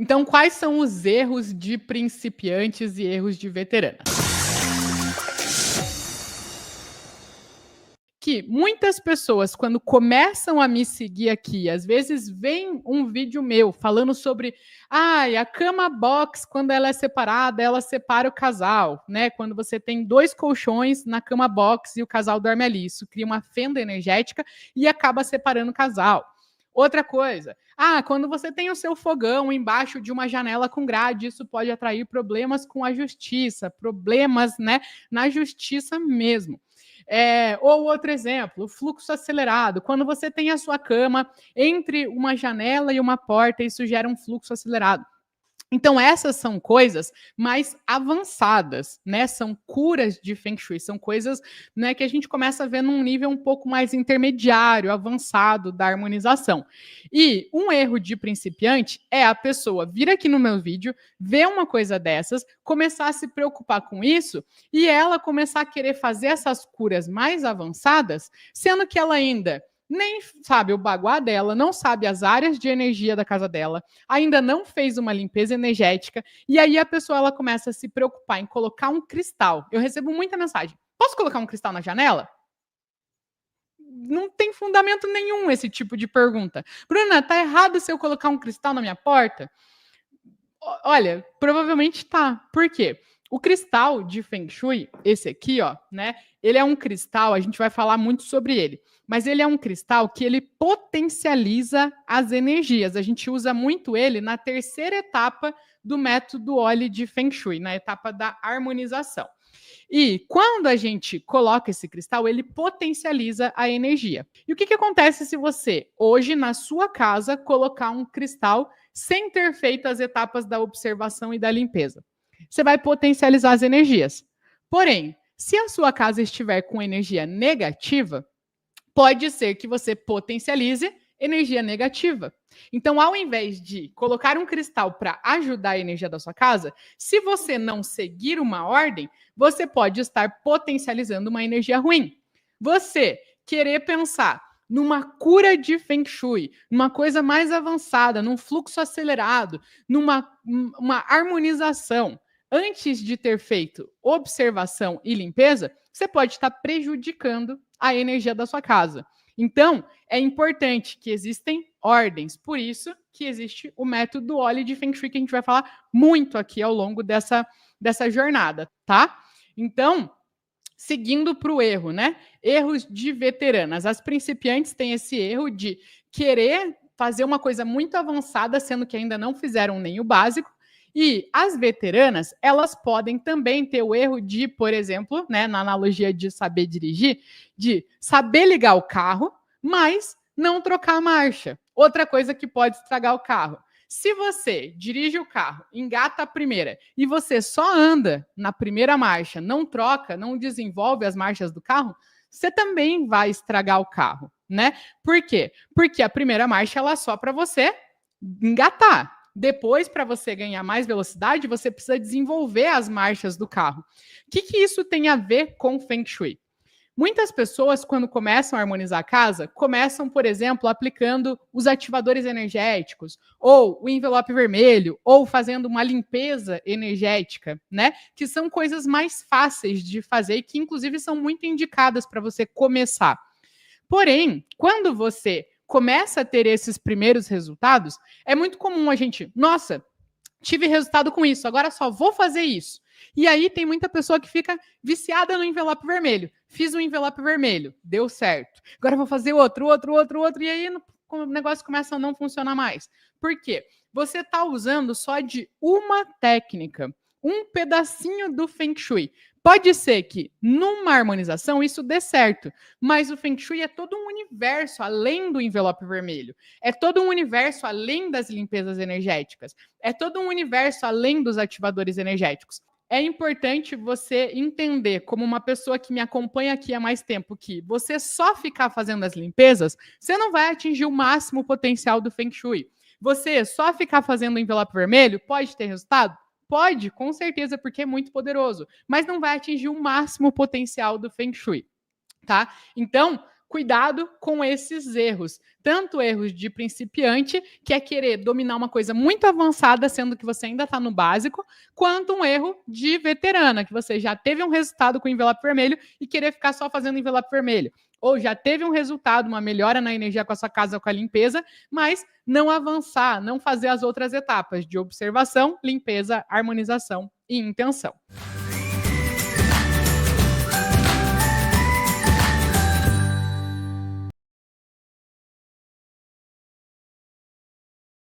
Então, quais são os erros de principiantes e erros de veteranos? Que muitas pessoas, quando começam a me seguir aqui, às vezes vem um vídeo meu falando sobre a cama box, quando ela é separada, ela separa o casal, né? Quando você tem 2 colchões na cama box e o casal dorme ali, isso cria uma fenda energética e acaba separando o casal. Outra coisa, quando você tem o seu fogão embaixo de uma janela com grade, isso pode atrair problemas com a justiça, problemas, né, na justiça mesmo. Ou outro exemplo, o fluxo acelerado. Quando você tem a sua cama entre uma janela e uma porta, isso gera um fluxo acelerado. Então, essas são coisas mais avançadas, né? São curas de Feng Shui, são coisas, né, que a gente começa a ver num nível um pouco mais intermediário, avançado da harmonização. E um erro de principiante é a pessoa vir aqui no meu vídeo, ver uma coisa dessas, começar a se preocupar com isso e ela começar a querer fazer essas curas mais avançadas, sendo que ela ainda nem sabe o baguá dela, não sabe as áreas de energia da casa dela, ainda não fez uma limpeza energética, e aí a pessoa ela começa a se preocupar em colocar um cristal. Eu recebo muita mensagem: posso colocar um cristal na janela? Não tem fundamento nenhum esse tipo de pergunta. Bruna, tá errado se eu colocar um cristal na minha porta? Olha, provavelmente tá. Por quê? O cristal de Feng Shui, esse aqui, ó, né? Ele é um cristal, a gente vai falar muito sobre ele, mas ele é um cristal que ele potencializa as energias. A gente usa muito ele na terceira etapa do método Oli de Feng Shui, na etapa da harmonização. E quando a gente coloca esse cristal, ele potencializa a energia. E o que acontece se você, hoje, na sua casa, colocar um cristal sem ter feito as etapas da observação e da limpeza? Você vai potencializar as energias. Porém, se a sua casa estiver com energia negativa, pode ser que você potencialize energia negativa. Então, ao invés de colocar um cristal para ajudar a energia da sua casa, se você não seguir uma ordem, você pode estar potencializando uma energia ruim. Você querer pensar numa cura de Feng Shui, numa coisa mais avançada, num fluxo acelerado, numa uma harmonização, antes de ter feito observação e limpeza, você pode estar prejudicando a energia da sua casa. Então, é importante que existem ordens. Por isso que existe o método Oli de Feng Shui, que a gente vai falar muito aqui ao longo dessa jornada, tá? Então, seguindo para o erro, né? Erros de veteranas. As principiantes têm esse erro de querer fazer uma coisa muito avançada, sendo que ainda não fizeram nem o básico. E as veteranas, elas podem também ter o erro de, por exemplo, né, na analogia de saber dirigir, de saber ligar o carro, mas não trocar a marcha. Outra coisa que pode estragar o carro. Se você dirige o carro, engata a primeira e você só anda na primeira marcha, não troca, não desenvolve as marchas do carro, você também vai estragar o carro, né? Por quê? Porque a primeira marcha ela é só para você engatar. Depois, para você ganhar mais velocidade, você precisa desenvolver as marchas do carro. O que isso tem a ver com Feng Shui? Muitas pessoas, quando começam a harmonizar a casa, começam, por exemplo, aplicando os ativadores energéticos, ou o envelope vermelho, ou fazendo uma limpeza energética, né? Que são coisas mais fáceis de fazer e que, inclusive, são muito indicadas para você começar. Porém, quando você começa a ter esses primeiros resultados, é muito comum a gente, nossa, tive resultado com isso, agora só vou fazer isso. E aí tem muita pessoa que fica viciada no envelope vermelho. Fiz um envelope vermelho, deu certo. Agora vou fazer outro, e aí o negócio começa a não funcionar mais. Por quê? Você está usando só de uma técnica, um pedacinho do Feng Shui. Pode ser que numa harmonização isso dê certo, mas o Feng Shui é todo um universo além do envelope vermelho. É todo um universo além das limpezas energéticas. É todo um universo além dos ativadores energéticos. É importante você entender, como uma pessoa que me acompanha aqui há mais tempo, que você só ficar fazendo as limpezas, você não vai atingir o máximo potencial do Feng Shui. Você só ficar fazendo o envelope vermelho pode ter resultado? Pode, com certeza, porque é muito poderoso, mas não vai atingir o máximo potencial do Feng Shui, tá? Então, cuidado com esses erros. Tanto erros de principiante, que é querer dominar uma coisa muito avançada, sendo que você ainda está no básico, quanto um erro de veterana, que você já teve um resultado com envelope vermelho e querer ficar só fazendo envelope vermelho. Ou já teve um resultado, uma melhora na energia com a sua casa, com a limpeza, mas não avançar, não fazer as outras etapas de observação, limpeza, harmonização e intenção.